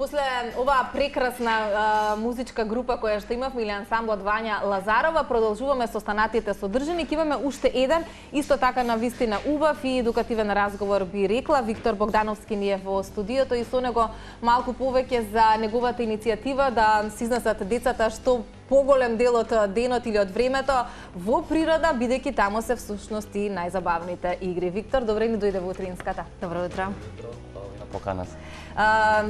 После оваа прекрасна музичка група која што имавме, или ансамблот Вања Лазарова, продолжуваме со останатите содржини. Ке имаме уште еден, исто така на вистина убав и едукативен разговор, би рекла. Виктор Богдановски ни е во студиото и со него малку повеќе за неговата иницијатива да се изнесат децата што поголем дел од денот или од времето во природа, бидејќи таму се всушност и најзабавните игри. Виктор, добре ни дојде во утринската. Добро утро. Покана се.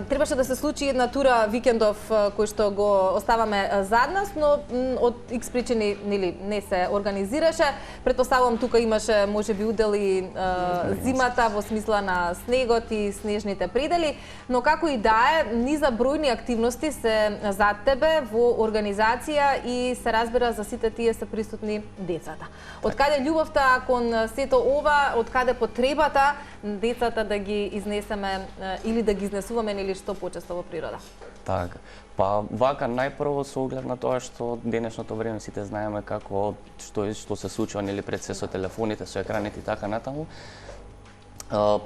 Требаше да се случи една тура викендов кој што го оставаме зад нас, но од X причини не се организираше. Претпоставувам тука имаше можеби удел и зимата во смисла на снегот и снежните предели, но како и да е, низа бројни активности се зад тебе во организација и се разбира за сите тие се присутни децата. Од каде љубовта кон сето ова, од каде потребата децата да ги изнесеме или да ги изнесуваме или што почесто во природа? Така. Па вака најпрво со оглед на тоа што денешното време сите знаеме како што се случува нели пред се со телефоните, со екраните и така натаму.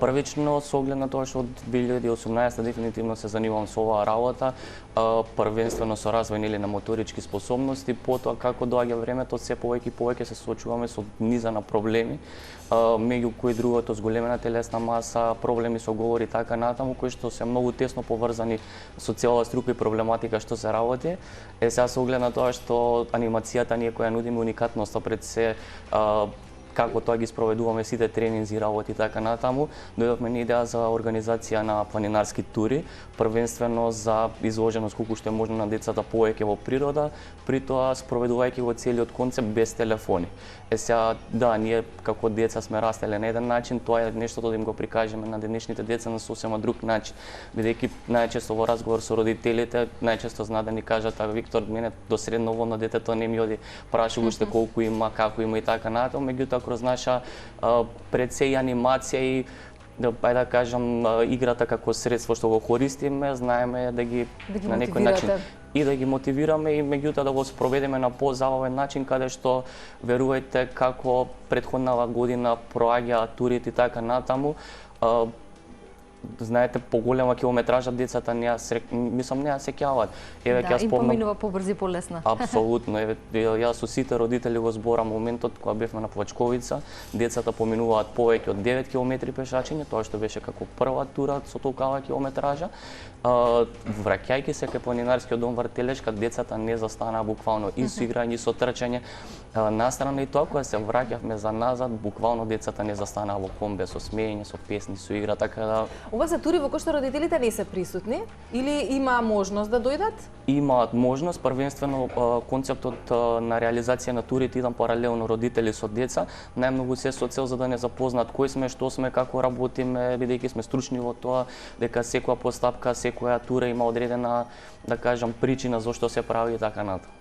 Првично со оглед на тоа што од 2018 дефинитивно се занимавам со оваа работа, првенствено со развој нели на моторички способности, потоа како доаѓа времето се повеќе и повеќе се соочуваме со низа на проблеми, меѓу кои другото зголемена телесна маса, проблеми со говор и така натаму, кои што се многу тесно поврзани со целава струка и проблематика што се работи. Сега со оглед на тоа што анимацијата ние која нудиме уникатноста пред се, како тоа ги спроведуваме сите тренинзи, работи и така натаму, дојдовме на идеја за организација на планинарски тури, првенствено за изложеност колку што е можно на децата повеќе во природа, при тоа спроведувајќи го целиот концепт без телефони. Сега, да, ние како деца сме растеле на еден начин, тоа е нештото да им го прикажеме на денешните деца на сосема друг начин, бидејќи најчесто во разговор со родителите, најчесто знаат да ни кажат: Виктор, мене до средно на детето не ми оди, прашу уште колку има, како има и така натаму, меѓутоа кроз наша пред се и анимација и ајде да кажам играта како средство што го користиме, знаеме да ги на некој начин и да ги мотивираме и меѓутоа да го спроведеме на позабавен начин, каде што верувајте како претходнава година проаѓаа турите и така натаму. Знаете, поголема километража децата не ја се сеќаваат. Еве ќе спомнам. Поминува побрзи и полесно. Апсолутно. Еве јас со сите родители го зборам моментот кога бевме на Плачковица, децата поминуваат повеќе од 9 километри пешачење, тоа што беше како прва тура со толкава километража. Враќајќи се кај планинарскиот дом Вртелешка, децата не застанаа буквално и со играње и со трчање. Настрана и тоа, кога се враќавме за назад, буквално децата не застанаа во комбе со смеење, со песни, со игра, така да. Ова се тури во кои што родителите не се присутни или има можност да дојдат? Имаат можност, првенствено концептот на реализација на турите идам паралелно родители со деца, најмногу се со цел за да не запознаат кои сме, што сме, како работиме, бидејќи сме стручни во тоа, дека секоја постапка, секоја тура има одредена, да кажам, причина зошто се прави и така натаму.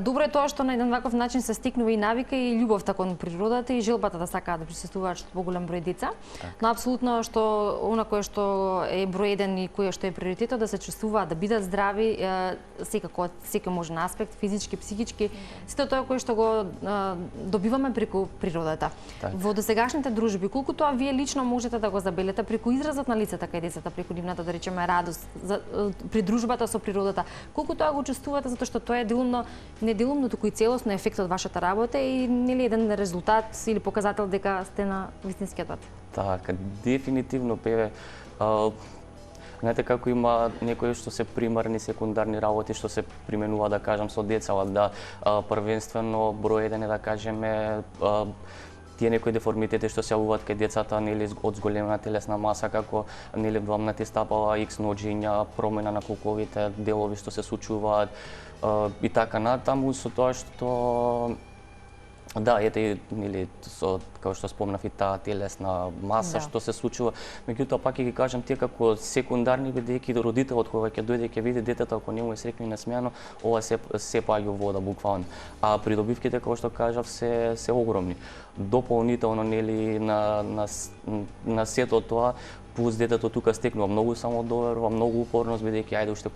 Добро е тоа што на еден ваков начин се стикнува и навика и љубовта кон природата и желбата да сакаат да присуствуваат што поголем број деца. Но апсолутно што она кое што е број еден и кое што е приоритетот да се чувствуваат, да бидат здрави, секако секој можен аспект, физички, психички, сето тоа кое што го добиваме преку природата. Во досегашните дружби, колку тоа вие лично можете да го забелете преку изразот на лицата кај децата, преку нивната, да речеме, радост, при дружбата со природата, колку тоа го чувствувате, затоа што тоа е делумно, не делумно, туку и целосно ефект од вашата работа и нели еден резултат или показател дека сте на вистинскиот пат? Така, дефинитивно певе. Знаете како има некои што се примарни, секундарни работи што се применува, да кажам, со деца, да првенствено број еден е, да кажеме, тие некои деформитети што се јавуваат кај децата, нели од зголемена телесна маса, како нели вламнати стапала, икс ноџења, промена на колковите делови што се случуваат и така натаму, со тоа што да, ете нели со како што спомнав и таа телесна маса што се случува, меѓутоа пак ќе ги кажам тие како секундарни, бидејќи родителот кога ќе дојде ќе види детето, ако не му е среќно и насмеано, ова се паѓа во вода буквално. А придобивките, како што кажав, се огромни. Дополнително нели на сето тоа Плюс детето тука стекнува многу самодоверба, многу упорност, бидејќи ајде уште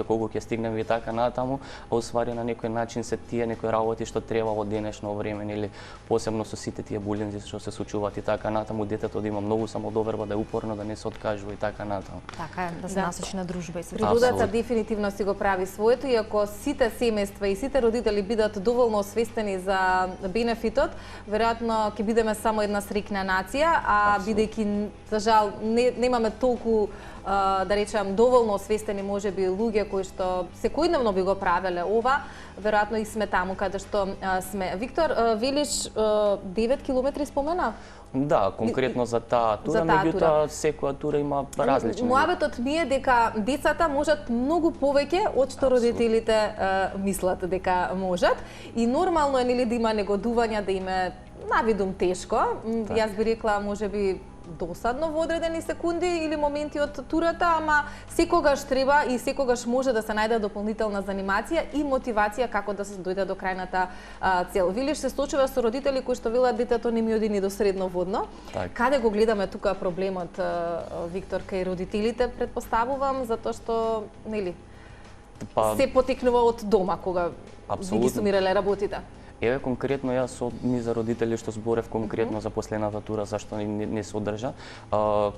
колку ќе стигнеме и така натаму, а усвари на некој начин се тие некои работи што треба во денешно време, или посебно со сите тие булинзи што се случуваат и така натаму, детето да има многу самодоверба, да е упорно, да не се откажува и така натаму. Така е, да се насочи на дружба и се. Природата дефинитивно си го прави своето и ако сите семејства и сите родители бидат доволно освестени за бенефитот, веројатно ќе бидеме само една среќна нација, а бидејќи за жал немаме толку да речам доволно освестени можеби луѓе кои што секојдневно би го правеле ова, веројатно и сме таму каде што сме. Виктор, велиш 9 километри спомена? Да, конкретно за таа тура, меѓутоа секоја тура има различни. Муабетот ми е дека децата можат многу повеќе од што родителите мислат дека можат и нормално е нели да има негодувања, да им е навидум тешко. Јас би рекла можеби досадно во одредени секунди или моменти од турата, ама секогаш треба и секогаш може да се најде дополнителна занимација и мотивација како да се дојде до крајната цел. Вилиш се случува со родители кои што велат детето не ми оди ни до средно водно. Так. Каде го гледаме тука проблемот, Виктор, кај родителите, предпоставувам, затоа што нели се потекнува од дома кога ви ги сумирале работите. Еве конкретно јас со низа родители што зборев конкретно за последната тура зашто не се одржа.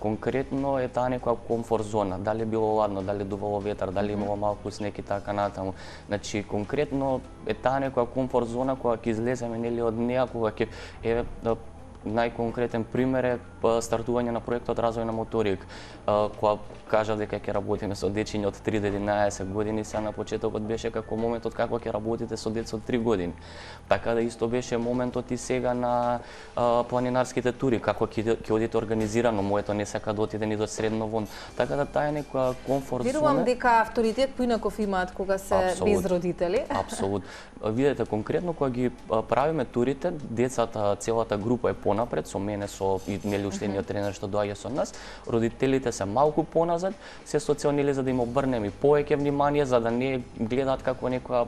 Конкретно е таа некоја комфорт зона, дали било ладно, дали дувало ветар, дали имало малку снег и така натаму. Значи конкретно е таа некоја комфорт зона кога ќе излеземе нели од неа, кога ќе еве најконкретен пример е стартување на проектот развој на моторик, која кажав дека ќе работиме со дечиња од 3 до 11 години, сега на почетокот беше како моментот како ќе работите со деца од 3 години. Така да исто беше моментот и сега на планинарските тури, како ќе одите организирано, моето не сака да отиде ни до средно вон. Така да таа е некоја комфорт зона. Верувам дека авторитет поинаков имаат кога се без родители. Апсолутно. Видете, конкретно кога ги правиме турите, децата, целата група е понапред, со мене, со и нели уштениот тренер што доаѓа со нас, родителите се малку поназад, се со цел нели за да им обрнеме повеќе внимание, за да не гледаат како некоја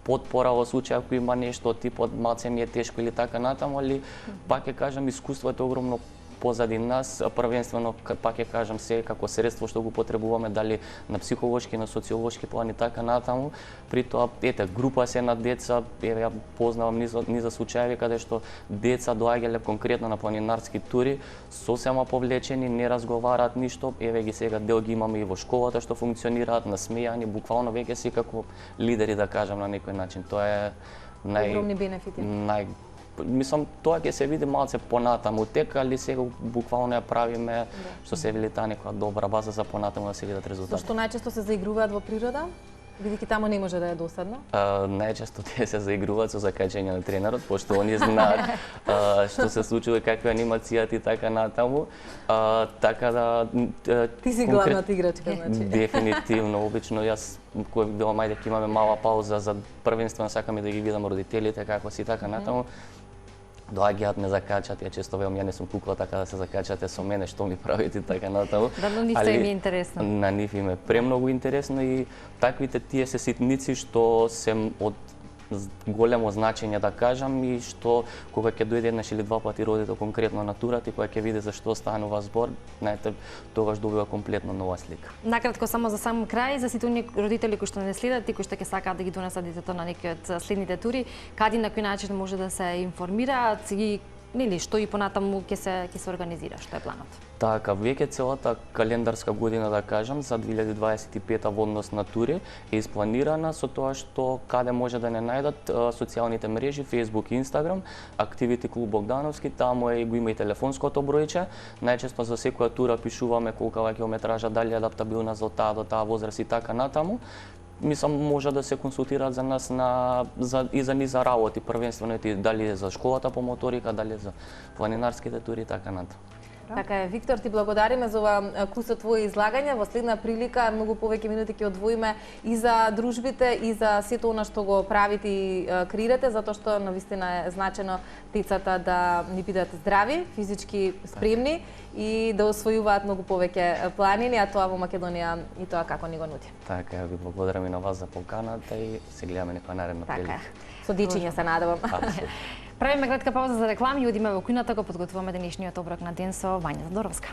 потпора во случај ако има нешто типот малце ми е тешко или така натаму, али пак ќе кажам искуството е огромно позади нас, првенствено пак ќе кажам се како средство што го потребуваме дали на психолошки, на социолошки план и така натаму. При тоа ете група се на деца, еве ја познавам низа случаи каде што деца доаѓале конкретно на планинарски тури, сосема повлечени, не разговараат ништо, еве ги сега дел ги имаме и во школата што функционираат насмејани, буквално веќе си како лидери да кажам на некој начин. Тоа е огромни бенефити. Мислам, тоа ќе се види малце понатаму тека, али сега буквално ја правиме, што се вели таа некоја добра база за понатаму да се видат резултати. Зашто најчесто се заигруваат во природа? Бидејќи таму не може да е досадно? Најчесто тие се заигруваат со закачање на тренерот, пошто они знаат што се случува, каква е анимацијата и така натаму. Така да ти си главната играчка, значи. Дефинитивно, обично јас кој видам ајде ќе имаме мала пауза за првенствено сакаме да ги видам родителите како си така натаму. Доаѓаат, не закачат, ја често велам, ја не сум кукла, така да се закачате со мене, што ми правите така натаму. Да, но нив им е интересно. На нив им е премногу интересно и таквите тие се ситници што се од големо значење да кажам и што кога ќе дојде еднаш или два пати родител конкретно на турата и кога ќе види за што станува збор, знаете, тогаш добива комплетно нова слика. Накратко само за сам крај, за сите оние родители кои што не следат и кои што ќе сакаат да ги донесат детето на некој од следните тури, каде на кој начин може да се информираат и нели што и понатаму ќе се организира, што е планот? Така, веќе целата календарска година, да кажам, за 2025 во однос на тури е испланирана со тоа што каде може да не најдат социјалните мрежи, Facebook и Instagram, Activity Клуб Богдановски, таму е го има и телефонското бројче. Најчесто за секоја тура пишуваме колкава километража, дали е адаптабилна за таа до таа возраст и така натаму. Мислам, може да се консултираат за нас и за низа работи, првенствено дали е за школата по моторика, дали е за планинарските тури и така натаму. Така е, Виктор, ти благодариме за ова куса твое излагање. Во следна прилика многу повеќе минути ќе одвоиме и за дружбите и за сето она што го правите и креирате, затоа што навистина е значено децата да ни бидат здрави, физички спремни и да освојуваат многу повеќе планини, а тоа во Македонија и тоа како ни го нуди. Така, ви благодарам и на вас за поканата и се гледаме некоја наредна прилика. Со дечиња се надевам. Правиме кратка пауза за реклами и одиме во кујната, го подготвуваме денешниот оброк на ден со Вања Задоровска.